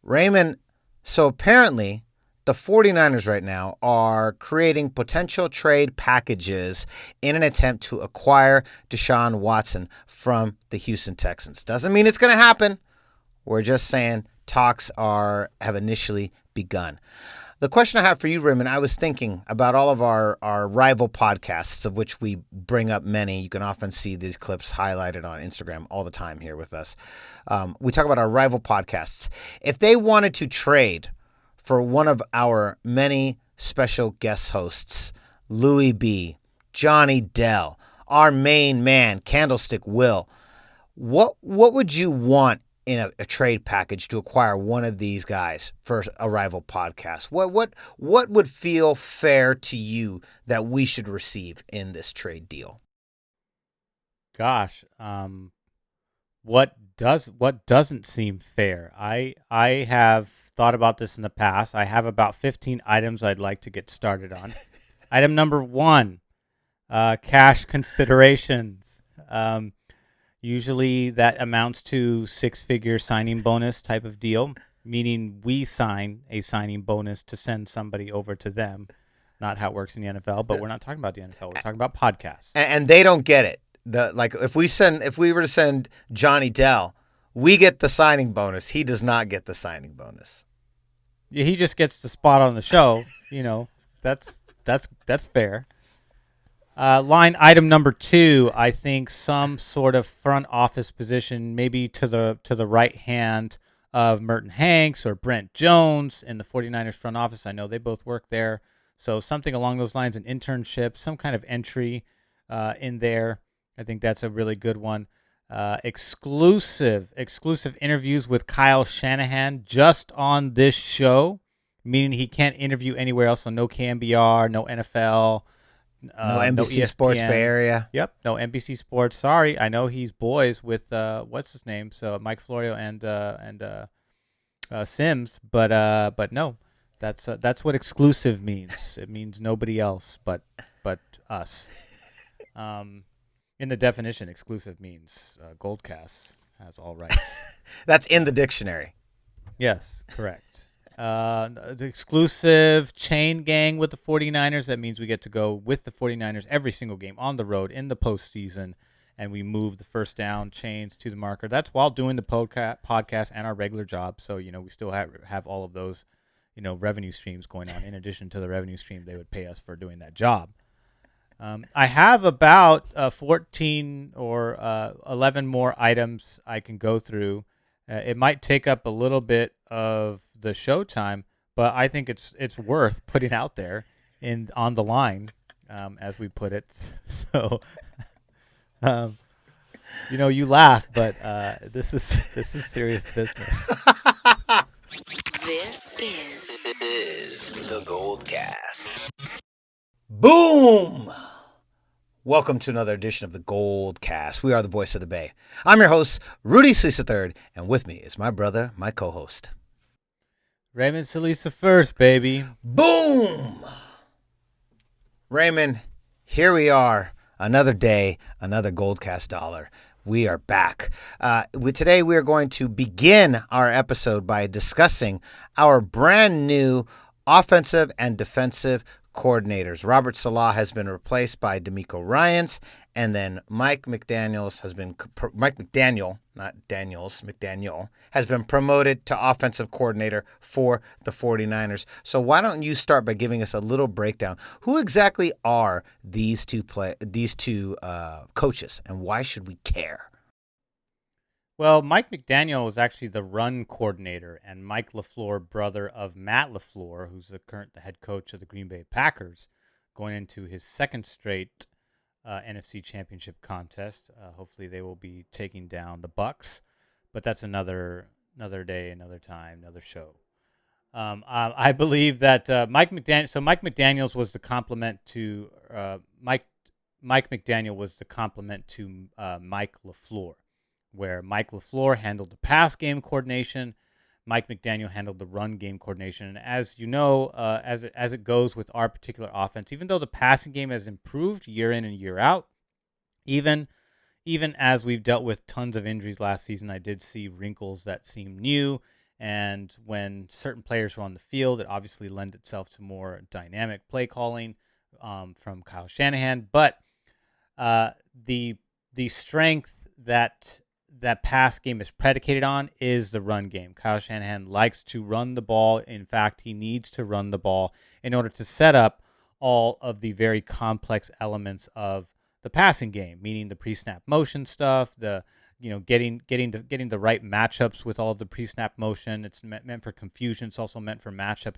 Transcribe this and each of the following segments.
Raymond, so apparently the 49ers right now are creating potential trade packages in an attempt to acquire Deshaun Watson from the Houston Texans. Doesn't mean it's going to happen. We're just saying talks have initially begun. The question I have for you, Raymond, I was thinking about all of our rival podcasts, of which we bring up many. You can often see these clips highlighted on Instagram all the time here with us. We talk about our rival podcasts. If they wanted to trade for one of our many special guest hosts, Louis B., Johnny Dell, our main man, Candlestick Will, what would you want in a trade package to acquire one of these guys for a rival podcast? What would feel fair to you that we should receive in this trade deal? Gosh, what doesn't seem fair? I have thought about this in the past. I have about 15 items I'd like to get started on. Item number 1, cash considerations. Usually that amounts to 6-figure signing bonus type of deal, meaning we sign a signing bonus to send somebody over to them. Not how it works in the NFL, but we're not talking about the NFL. We're talking about podcasts. And they don't get it. If we were to send Johnny Dell, we get the signing bonus. He does not get the signing bonus. Yeah, he just gets the spot on the show. That's fair. Line item number 2, I think some sort of front office position, maybe to the right hand of Merton Hanks or Brent Jones in the 49ers front office. I know they both work there. So something along those lines, an internship, some kind of entry in there. I think that's a really good one. Exclusive interviews with Kyle Shanahan just on this show, meaning he can't interview anywhere else. So no KMBR, no NFL. No NBC Sports Bay Area. Yep, no NBC Sports. Sorry, I know he's boys with what's his name? So Mike Florio and Sims, but no, that's what exclusive means. It means nobody else but us. In the definition, exclusive means GoldCast has all rights. That's in the dictionary. Yes, correct. The exclusive chain gang with the 49ers. That means we get to go with the 49ers every single game on the road in the postseason, and we move the first down chains to the marker. That's while doing the podcast and our regular job. So, we still have all of those, revenue streams going on in addition to the revenue stream they would pay us for doing that job. I have about 14 or 11 more items I can go through. It might take up a little bit of the show time, but I think it's worth putting out there on the line, as we put it. So, you laugh, but this is serious business. This is the GoldCast. Boom! Welcome to another edition of the GoldCast. We are the voice of the Bay. I'm your host, Rudy Solis III, and with me is my brother, my co-host, Raymond Solis the first, baby. Boom! Raymond, here we are. Another day, another GoldCast dollar. We are back. Today we are going to begin our episode by discussing our brand new offensive and defensive coordinators. Robert Saleh has been replaced by DeMeco Ryans, and then Mike McDaniel, has been promoted to offensive coordinator for the 49ers. So why don't you start by giving us a little breakdown? Who exactly are these two coaches, and why should we care? Well, Mike McDaniel was actually the run coordinator, and Mike LaFleur, brother of Matt LaFleur, who's the current head coach of the Green Bay Packers, going into his second straight NFC Championship contest. Hopefully, they will be taking down the Bucs, but that's another day, another time, another show. I believe that Mike McDaniel. So Mike McDaniel's was the complement to Mike McDaniel was the complement to Mike LaFleur, where Mike LaFleur handled the pass game coordination, Mike McDaniel handled the run game coordination. And as you know, as it goes with our particular offense, even though the passing game has improved year in and year out, even as we've dealt with tons of injuries last season, I did see wrinkles that seem new And when certain players were on the field, it obviously lent itself to more dynamic play calling from Kyle Shanahan. But the strength that pass game is predicated on is the run game. Kyle Shanahan likes to run the ball. In fact, he needs to run the ball in order to set up all of the very complex elements of the passing game, meaning the pre-snap motion stuff, the getting the right matchups with all of the pre-snap motion. It's meant for confusion. It's also meant for matchup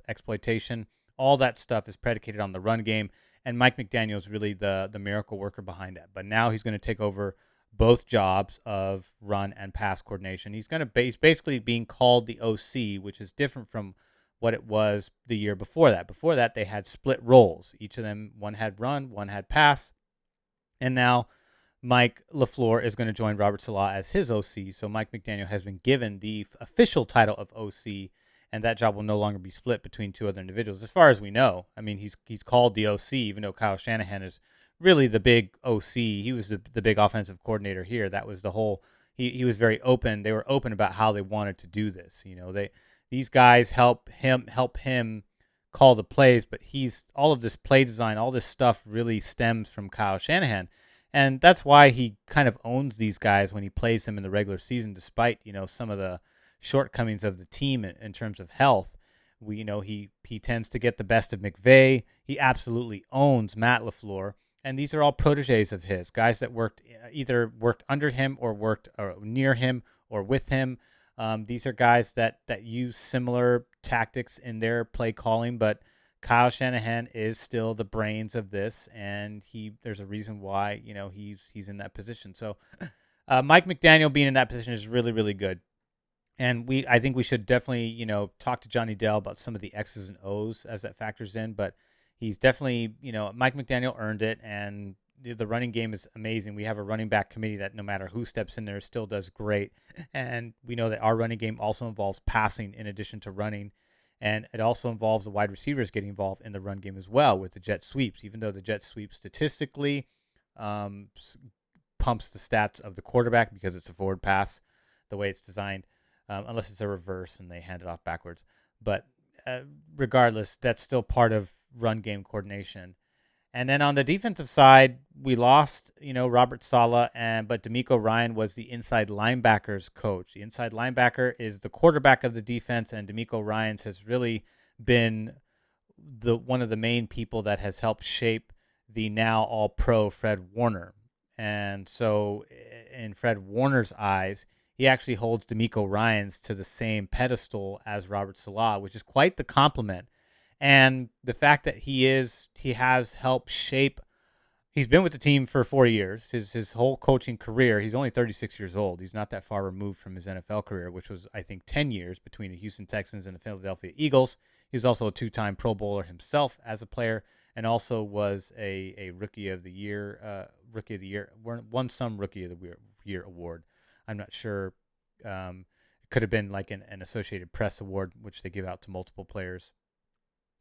exploitation. All that stuff is predicated on the run game, and Mike McDaniel is really the miracle worker behind that. But now he's going to take over both jobs of run and pass coordination. He's basically being called the OC, which is different from what it was the year before that. Before that, they had split roles. Each of them, one had run, one had pass, and now Mike LaFleur is going to join Robert Saleh as his OC. So Mike McDaniel has been given the official title of OC, and that job will no longer be split between two other individuals, as far as we know. I mean, he's called the OC, even though Kyle Shanahan is really the big OC. He was the big offensive coordinator here. That was the whole. He was very open. They were open about how they wanted to do this. These guys help him call the plays, but all of this play design, all this stuff really stems from Kyle Shanahan. And that's why he kind of owns these guys when he plays them in the regular season, despite, some of the shortcomings of the team in terms of health. He tends to get the best of McVay. He absolutely owns Matt LaFleur. And these are all proteges of his, guys that either worked under him or worked near him or with him. These are guys that use similar tactics in their play calling, but Kyle Shanahan is still the brains of this, and there's a reason why he's in that position. So Mike McDaniel being in that position is really, really good. And I think we should definitely talk to Johnny Dell about some of the X's and O's as that factors in. But he's definitely Mike McDaniel earned it, and the running game is amazing. We have a running back committee that no matter who steps in there still does great, and we know that our running game also involves passing in addition to running. And it also involves the wide receivers getting involved in the run game as well with the jet sweeps, even though the jet sweep statistically pumps the stats of the quarterback because it's a forward pass, the way it's designed, unless it's a reverse and they hand it off backwards. But regardless, that's still part of run game coordination. And then on the defensive side, we lost, Robert Saleh, but DeMeco Ryan was the inside linebackers coach. The inside linebacker is the quarterback of the defense, and DeMeco Ryans has really been one of the main people that has helped shape the now all-pro Fred Warner. And so in Fred Warner's eyes, he actually holds DeMeco Ryans to the same pedestal as Robert Saleh, which is quite the compliment. And the fact that he has helped shape, he's been with the team for 4 years, his whole coaching career. He's only 36 years old. He's not that far removed from his NFL career, which was, I think, 10 years between the Houston Texans and the Philadelphia Eagles. He's also a two-time Pro Bowler himself as a player, and also was a Rookie of the Year, won some Rookie of the Year award. I'm not sure. It could have been like an Associated Press award, which they give out to multiple players.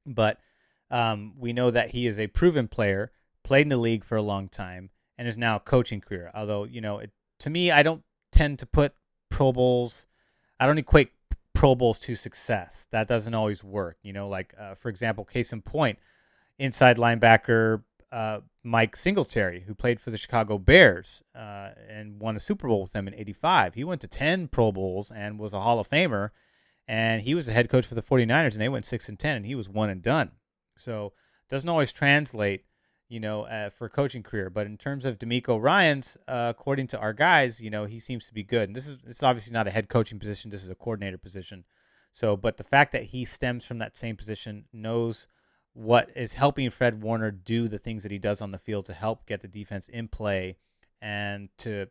But we know that he is a proven player, played in the league for a long time, and is now a coaching career. Although, to me, I don't tend to put Pro Bowls, I don't equate Pro Bowls to success. That doesn't always work. For example, case in point, inside linebacker Mike Singletary, who played for the Chicago Bears and won a Super Bowl with them in '85. He went to 10 Pro Bowls and was a Hall of Famer. And he was the head coach for the 49ers, and they went 6-10, and he was one and done. So it doesn't always translate, for a coaching career. But in terms of DeMeco Ryans, according to our guys, he seems to be good. And this is obviously not a head coaching position. This is a coordinator position. So, but the fact that he stems from that same position, knows what is helping Fred Warner do the things that he does on the field to help get the defense in play and to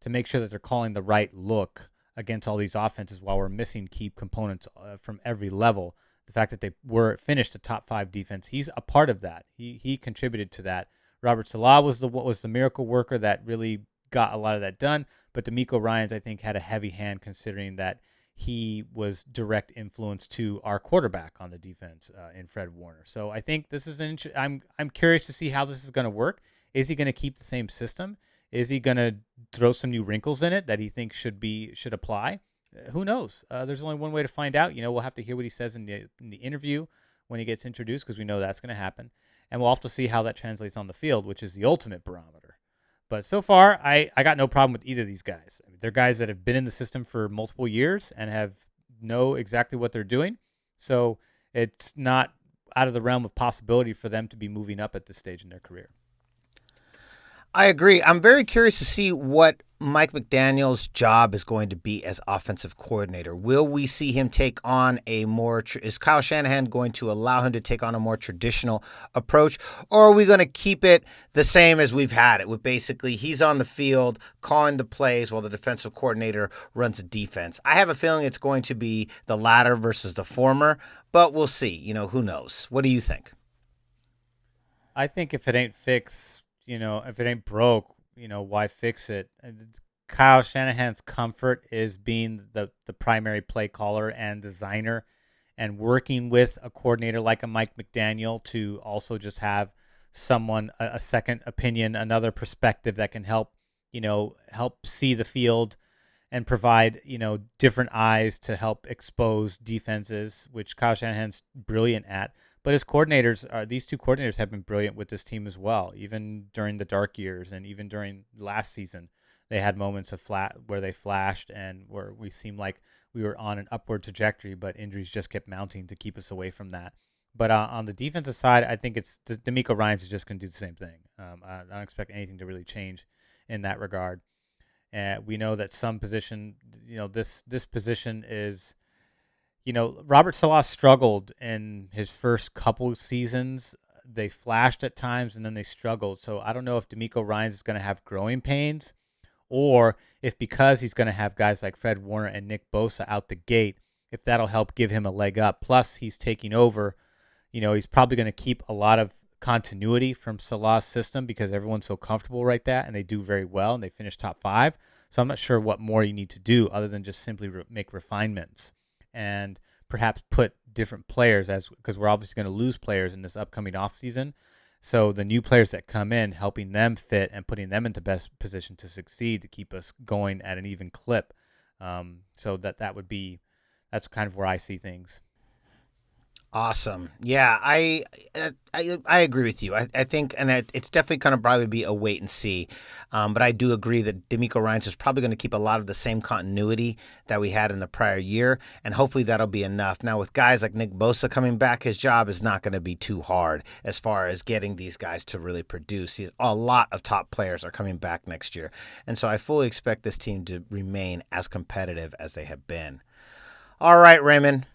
make sure that they're calling the right look against all these offenses while we're missing key components from every level. The fact that they finished a top 5 defense, he's a part of that. He contributed to that. Robert Saleh was the miracle worker that really got a lot of that done. But DeMeco Ryans, I think, had a heavy hand considering that he was direct influence to our quarterback on the defense in Fred Warner. So I think this is I'm curious to see how this is going to work. Is he going to keep the same system? Is he going to throw some new wrinkles in it that he thinks should apply? Who knows? There's only one way to find out. We'll have to hear what he says in the interview when he gets introduced, because we know that's going to happen, and we'll have to see how that translates on the field, which is the ultimate barometer. But so far, I got no problem with either of these guys. I mean, they're guys that have been in the system for multiple years and know exactly what they're doing. So it's not out of the realm of possibility for them to be moving up at this stage in their career. I agree. I'm very curious to see what Mike McDaniel's job is going to be as offensive coordinator. Will we see him take on is Kyle Shanahan going to allow him to take on a more traditional approach, or are we going to keep it the same as we've had it, with basically he's on the field calling the plays while the defensive coordinator runs the defense? I have a feeling it's going to be the latter versus the former, but we'll see. Who knows? What do you think? I think if it ain't fixed, if it ain't broke, why fix it? Kyle Shanahan's comfort is being the primary play caller and designer, and working with a coordinator like a Mike McDaniel to also just have someone, a second opinion, another perspective that can help see the field and provide, different eyes to help expose defenses, which Kyle Shanahan's brilliant at. But these two coordinators have been brilliant with this team as well. Even during the dark years and even during last season, they had moments of where they flashed and where we seemed like we were on an upward trajectory, but injuries just kept mounting to keep us away from that. But on the defensive side, I think it's DeMeco Ryans is just going to do the same thing. I don't expect anything to really change in that regard. We know that some position, this position is. Robert Salah struggled in his first couple seasons. They flashed at times and then they struggled. So I don't know if DeMeco Ryans is going to have growing pains, or if because he's going to have guys like Fred Warner and Nick Bosa out the gate, if that'll help give him a leg up. Plus, he's taking over. He's probably going to keep a lot of continuity from Salah's system because everyone's so comfortable right there, and they do very well, and they finish top 5. So I'm not sure what more you need to do other than just simply make refinements and perhaps put different players, because we're obviously going to lose players in this upcoming offseason. So the new players that come in, helping them fit and putting them into best position to succeed, to keep us going at an even clip. So that's kind of where I see things. Awesome. Yeah, I agree with you. I think, and it's definitely going to probably be a wait and see. But I do agree that DeMeco Ryans is probably going to keep a lot of the same continuity that we had in the prior year, and hopefully that'll be enough. Now, with guys like Nick Bosa coming back, his job is not going to be too hard as far as getting these guys to really produce. A lot of top players are coming back next year, and so I fully expect this team to remain as competitive as they have been. All right, Raymond,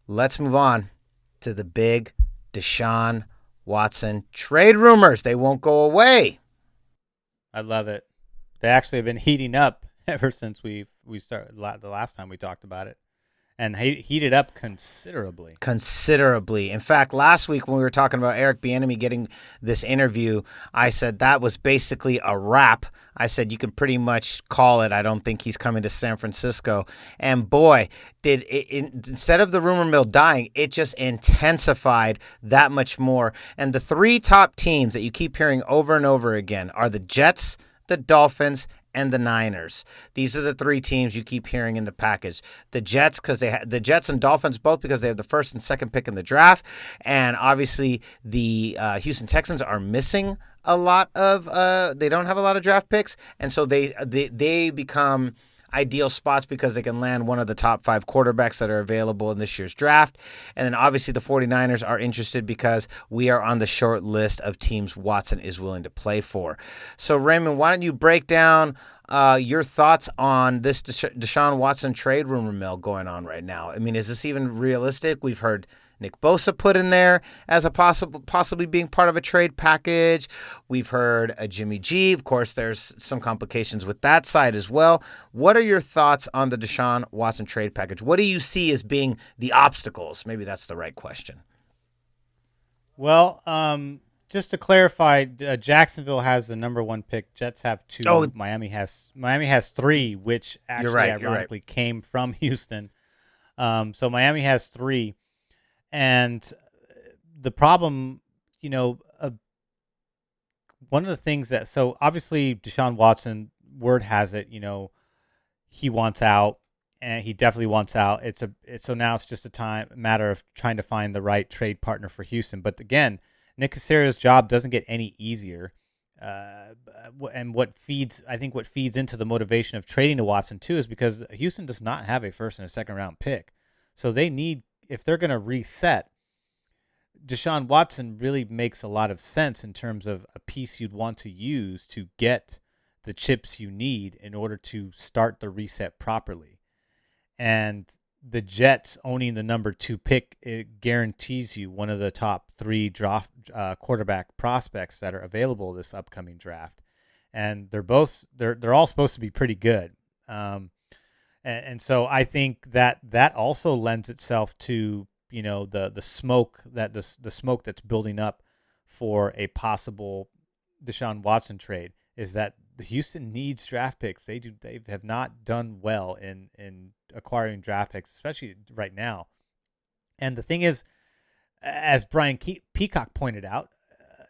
let's move on to the big Deshaun Watson trade rumors. They won't go away. I love it. They actually have been heating up ever since we started the last time we talked about it, and heated up considerably. Considerably. In fact, last week when we were talking about Eric Bieniemy getting this interview, I said that was basically a wrap. I said you can pretty much call it. I don't think he's coming to San Francisco. And boy, did instead of the rumor mill dying, it just intensified that much more. And the 3 top teams that you keep hearing over and over again are the Jets, the Dolphins, and the Niners. These are the 3 teams you keep hearing in the package. The Jets, the Jets and Dolphins both because they have the first and second pick in the draft, and obviously the Houston Texans are missing a lot of. They don't have a lot of draft picks, and so they become ideal spots because they can land one of the top 5 quarterbacks that are available in this year's draft. And then obviously the 49ers are interested because we are on the short list of teams Watson is willing to play for. So Raymond, why don't you break down your thoughts on this Deshaun Watson trade rumor mill going on right now? I mean, is this even realistic? We've heard Nick Bosa put in there as a possibly being part of a trade package. We've heard a Jimmy G. Of course, there's some complications with that side as well. What are your thoughts on the Deshaun Watson trade package? What do you see as being the obstacles? Maybe that's the right question. Well, just to clarify, Jacksonville has the number 1 pick. Jets have 2. Oh. Miami has 3, which actually ironically came from Houston. So Miami has 3. And the problem, one of the things so obviously Deshaun Watson, word has it, he wants out, and he definitely wants out. So now it's just a matter of trying to find the right trade partner for Houston. But again, Nick Caserio's job doesn't get any easier. And what feeds into the motivation of trading to Watson too is because Houston does not have a first and a second round pick. So they need, if they're going to reset, Deshaun Watson really makes a lot of sense in terms of a piece you'd want to use to get the chips you need in order to start the reset properly. And the Jets owning the number 2 pick, it guarantees you one of the top 3 draft quarterback prospects that are available this upcoming draft. And they're all supposed to be pretty good. And so I think that also lends itself to, the smoke the smoke that's building up for a possible Deshaun Watson trade is that Houston needs draft picks. They have not done well in acquiring draft picks, especially right now. And the thing is, as Brian Peacock pointed out,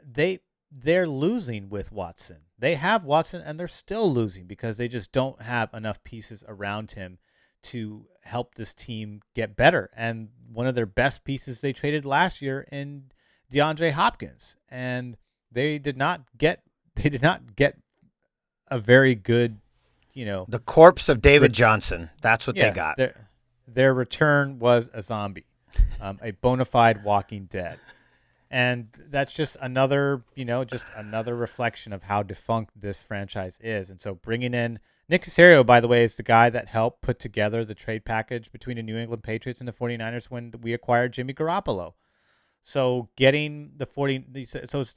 they're losing with Watson. They have Watson and they're still losing because they just don't have enough pieces around him to help this team get better. And one of their best pieces they traded last year in DeAndre Hopkins, and they did not get a very good, the corpse of David Johnson. That's what they got. Their return was a zombie, a bona fide walking dead. And that's just another reflection of how defunct this franchise is. And so bringing in Nick Caserio, by the way, is the guy that helped put together the trade package between the New England Patriots and the 49ers when we acquired Jimmy Garoppolo. So getting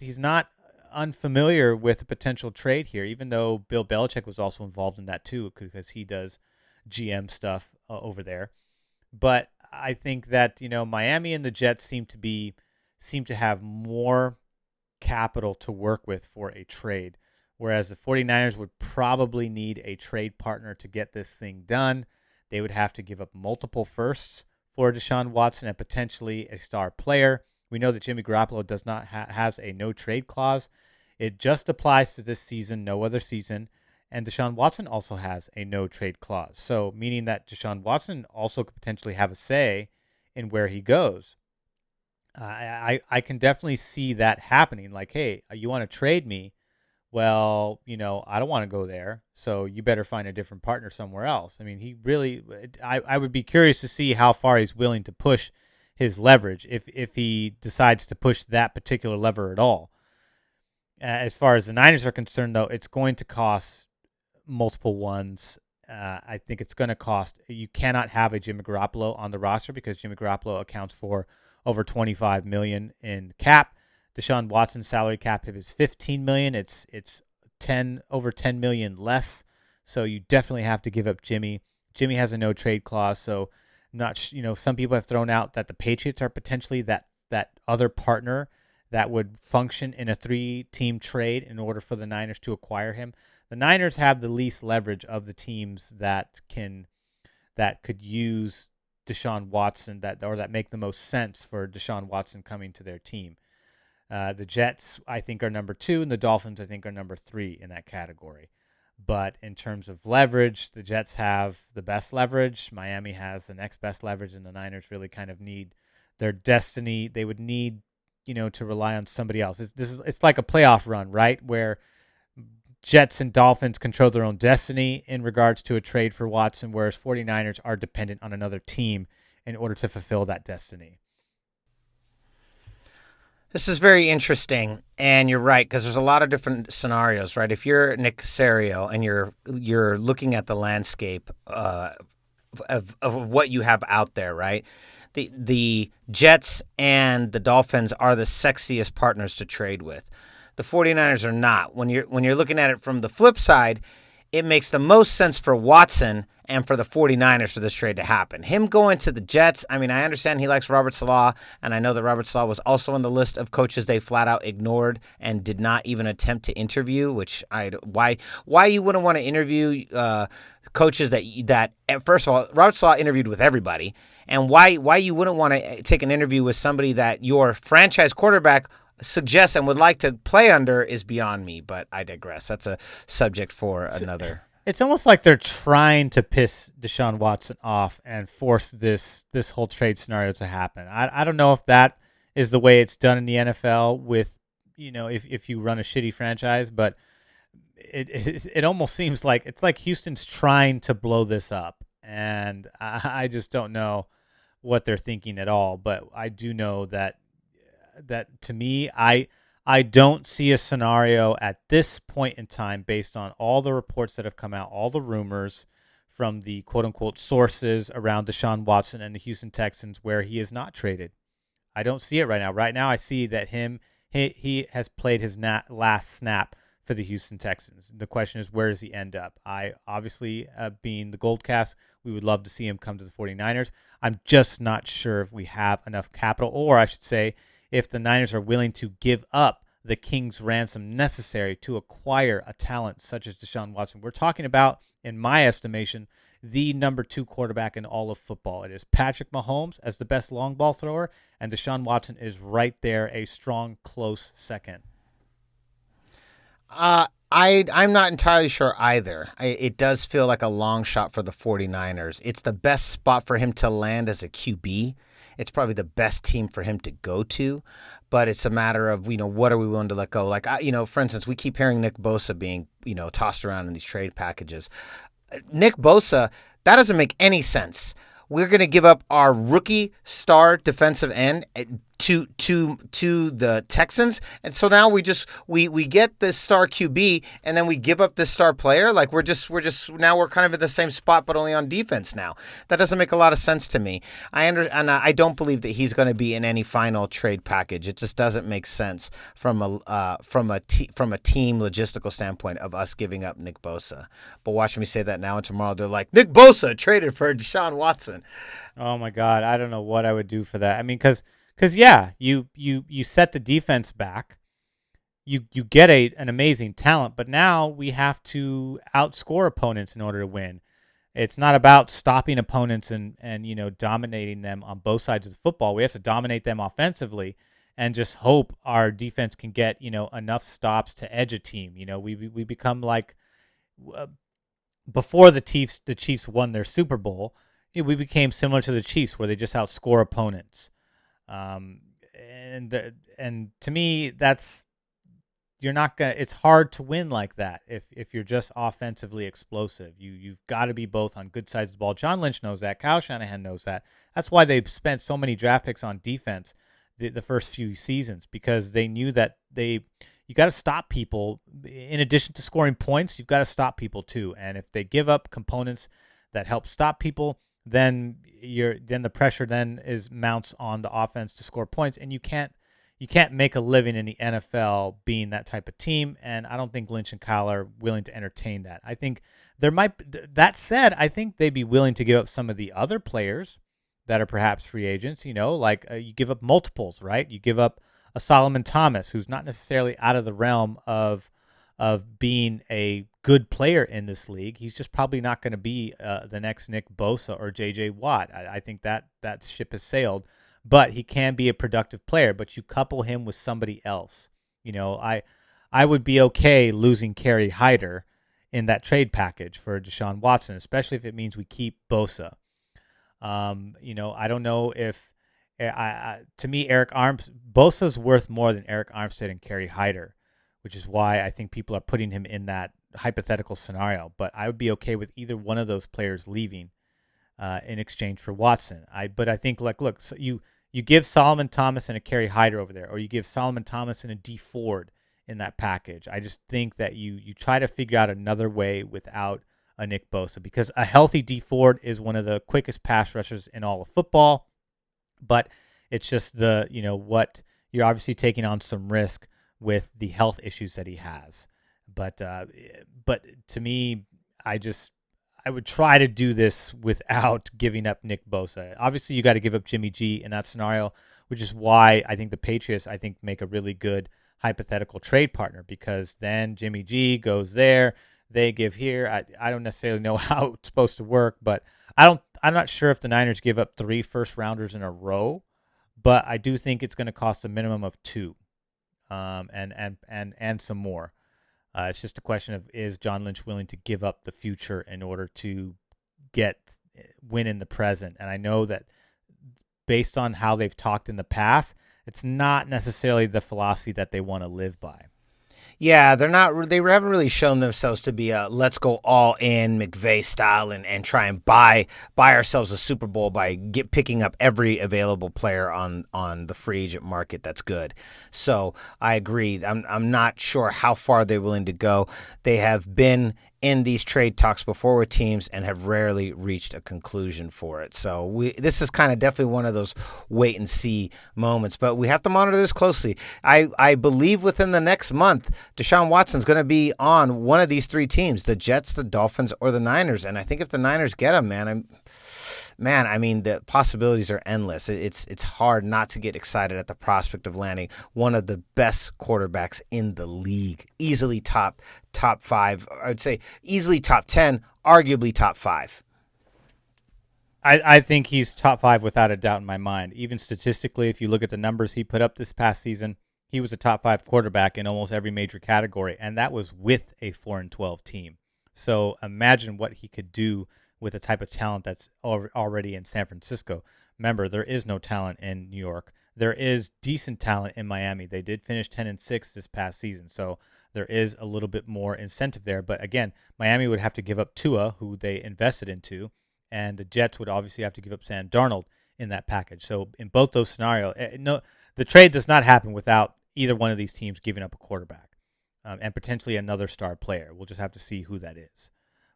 he's not unfamiliar with a potential trade here, even though Bill Belichick was also involved in that too, because he does GM stuff over there. But I think that, Miami and the Jets seem to have more capital to work with for a trade, whereas the 49ers would probably need a trade partner to get this thing done. They would have to give up multiple firsts for Deshaun Watson and potentially a star player. We know that Jimmy Garoppolo does not has a no trade clause. It just applies to this season, no other season. And Deshaun Watson also has a no trade clause. So meaning that Deshaun Watson also could potentially have a say in where he goes. I can definitely see that happening. Like, hey, you want to trade me? Well, I don't want to go there. So you better find a different partner somewhere else. I mean, I would be curious to see how far he's willing to push his leverage if he decides to push that particular lever at all. As far as the Niners are concerned, though, it's going to cost multiple ones. I think it's going to cost. You cannot have a Jimmy Garoppolo on the roster because Jimmy Garoppolo accounts for over $25 million in cap. Deshaun Watson's salary cap hit is $15 million. It's over $10 million less. So you definitely have to give up Jimmy. Jimmy has a no trade clause. So some people have thrown out that the Patriots are potentially that other partner that would function in a 3-team trade in order for the Niners to acquire him. The Niners have the least leverage of the teams that could use Deshaun Watson that make the most sense for Deshaun Watson coming to their team. The Jets, I think, are number 2, and the Dolphins, I think, are number 3 in that category. But in terms of leverage, the Jets have the best leverage. Miami has the next best leverage, and the Niners really kind of need their destiny. They would need, to rely on somebody else. It's like a playoff run, right, where Jets and Dolphins control their own destiny in regards to a trade for Watson, whereas 49ers are dependent on another team in order to fulfill that destiny. This is very interesting, and you're right, because there's a lot of different scenarios, right? If you're Nick Caserio and you're looking at the landscape of what you have out there, right? The Jets and the Dolphins are the sexiest partners to trade with. The 49ers are not. When you're looking at it from the flip side, it makes the most sense for Watson and for the 49ers for this trade to happen. Him going to the Jets, I mean, I understand he likes Robert Saleh, and I know that Robert Saleh was also on the list of coaches they flat out ignored and did not even attempt to interview, which why you wouldn't want to interview coaches that first of all, Robert Saleh interviewed with everybody, and why you wouldn't want to take an interview with somebody that your franchise quarterback suggests and would like to play under is beyond me, but I digress. That's a subject for another It's almost like they're trying to piss Deshaun Watson off and force this whole trade scenario to happen. I don't know if that is the way it's done in the NFL with, if you run a shitty franchise, but it almost seems like it's like Houston's trying to blow this up, and I just don't know what they're thinking at all. But I do know that to me, I don't see a scenario at this point in time based on all the reports that have come out, all the rumors from the quote unquote sources around Deshaun Watson and the Houston Texans where he is not traded. I don't see it right now. Right now, I see that he has played his last snap for the Houston Texans. The question is, where does he end up? I obviously, being the GoldCast, we would love to see him come to the 49ers. I'm just not sure if we have enough capital, or I should say, if the Niners are willing to give up the king's ransom necessary to acquire a talent such as Deshaun Watson. We're talking about, in my estimation, the number 2 quarterback in all of football. It is Patrick Mahomes as the best long ball thrower, and Deshaun Watson is right there, a strong, close second. I'm not entirely sure either. It does feel like a long shot for the 49ers. It's the best spot for him to land as a QB. It's probably the best team for him to go to, but it's a matter of, what are we willing to let go? Like, for instance, we keep hearing Nick Bosa being, tossed around in these trade packages. Nick Bosa, that doesn't make any sense. We're going to give up our rookie star defensive end to the Texans, and so now we get this star QB, and then we give up this star player. Like we're just now we're kind of in the same spot, but only on defense now. That doesn't make a lot of sense to me. I don't believe that he's going to be in any final trade package. It just doesn't make sense from a team logistical standpoint of us giving up Nick Bosa. But watch me say that now, and tomorrow they're like, Nick Bosa traded for Deshaun Watson. Oh my God, I don't know what I would do for that. I mean, because yeah, you set the defense back, you get an amazing talent, but now we have to outscore opponents in order to win. It's not about stopping opponents and dominating them on both sides of the football. We have to dominate them offensively and just hope our defense can get enough stops to edge a team. We become like before the Chiefs won their Super Bowl. We became similar to the Chiefs, where they just outscore opponents. And to me, you're not gonna. It's hard to win like that if you're just offensively explosive. You've got to be both on good sides of the ball. John Lynch knows that. Kyle Shanahan knows that. That's why they've spent so many draft picks on defense the first few seasons, because they knew that you got to stop people. In addition to scoring points, you've got to stop people too. And if they give up components that help stop people, then the pressure mounts on the offense to score points, and you can't make a living in the NFL being that type of team. And I don't think Lynch and Kyle are willing to entertain that. I think that said, I think they'd be willing to give up some of the other players that are perhaps free agents. Like you give up multiples, right? You give up a Solomon Thomas, who's not necessarily out of the realm of being a good player in this league. He's just probably not going to be the next Nick Bosa or J.J. Watt. I think that ship has sailed, but he can be a productive player. But you couple him with somebody else. I would be okay losing Kerry Hyder in that trade package for Deshaun Watson, especially if it means we keep Bosa. I don't know if to me, Bosa's worth more than Eric Armstead and Kerry Hyder, which is why I think people are putting him in that hypothetical scenario. But I would be okay with either one of those players leaving in exchange for Watson. But I think, look, so you give Solomon Thomas and a Kerry Hyder over there, or you give Solomon Thomas and a D Ford in that package. I just think that you try to figure out another way without a Nick Bosa, because a healthy D Ford is one of the quickest pass rushers in all of football. But it's just what you're obviously taking on some risk with the health issues that he has. But to me, I would try to do this without giving up Nick Bosa. Obviously, you got to give up Jimmy G in that scenario, which is why I think the Patriots, make a really good hypothetical trade partner, because then Jimmy G goes there, they give here. I don't necessarily know how it's supposed to work, but I'm not sure if the Niners give up 3 first-rounders in a row, but I do think it's going to cost a minimum of 2. And some more. It's just a question of, is John Lynch willing to give up the future in order to win in the present? And I know that based on how they've talked in the past, it's not necessarily the philosophy that they want to live by. Yeah, they're not. They haven't really shown themselves to be a let's go all in McVay style and try and buy ourselves a Super Bowl by picking up every available player on the free agent market that's good. So I agree. I'm not sure how far they're willing to go. They have been in these trade talks before with teams and have rarely reached a conclusion for it. So this is kind of definitely one of those wait and see moments, but we have to monitor this closely. I believe within the next month, Deshaun Watson's going to be on one of these three teams, the Jets, the Dolphins, or the Niners. And I think if the Niners get him, I mean, the possibilities are endless. It's hard not to get excited at the prospect of landing one of the best quarterbacks in the league. Easily top 5. I would say easily top 10, arguably top 5. I think he's top 5 without a doubt in my mind. Even statistically, if you look at the numbers he put up this past season, he was a top 5 quarterback in almost every major category, and that was with a 4-12 team. So imagine what he could do with the type of talent that's already in San Francisco. Remember, there is no talent in New York. There is decent talent in Miami. They did finish 10-6 this past season, so there is a little bit more incentive there. But again, Miami would have to give up Tua, who they invested into, and the Jets would obviously have to give up Sam Darnold in that package. So in both those scenarios, the trade does not happen without either one of these teams giving up a quarterback and potentially another star player. We'll just have to see who that is.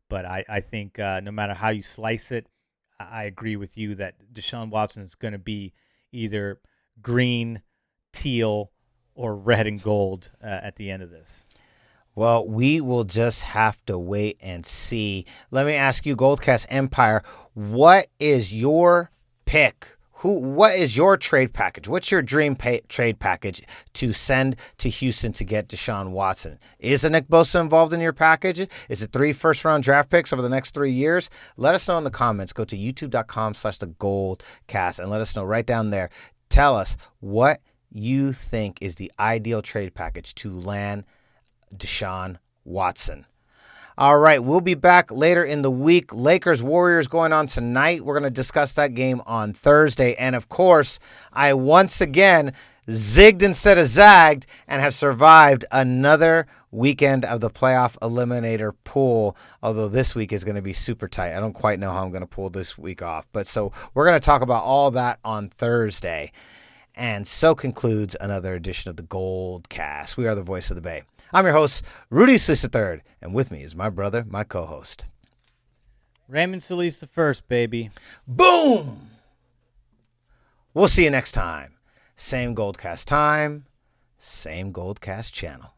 But I think no matter how you slice it, I agree with you that Deshaun Watson is going to be either green, teal, or red and gold at the end of this. Well, we will just have to wait and see. Let me ask you, GoldCast Empire, what is your pick? What is your trade package? What's your dream trade package to send to Houston to get Deshaun Watson? Is a Nick Bosa involved in your package? Is it 3 first-round draft picks over the next 3 years? Let us know in the comments. Go to youtube.com/thegoldcast and let us know right down there. Tell us what you think is the ideal trade package to land Deshaun Watson. All right, we'll be back later in the week. Lakers-Warriors going on tonight. We're going to discuss that game on Thursday. And, of course, I once again zigged instead of zagged and have survived another weekend of the playoff eliminator pool, although this week is going to be super tight. I don't quite know how I'm going to pull this week off. But so we're going to talk about all that on Thursday. And so concludes another edition of the GoldCast. We are the voice of the Bay. I'm your host, Rudy Solis III, and with me is my brother, my co-host, Raymond Solis the first, baby. Boom! We'll see you next time. Same GoldCast time, same GoldCast channel.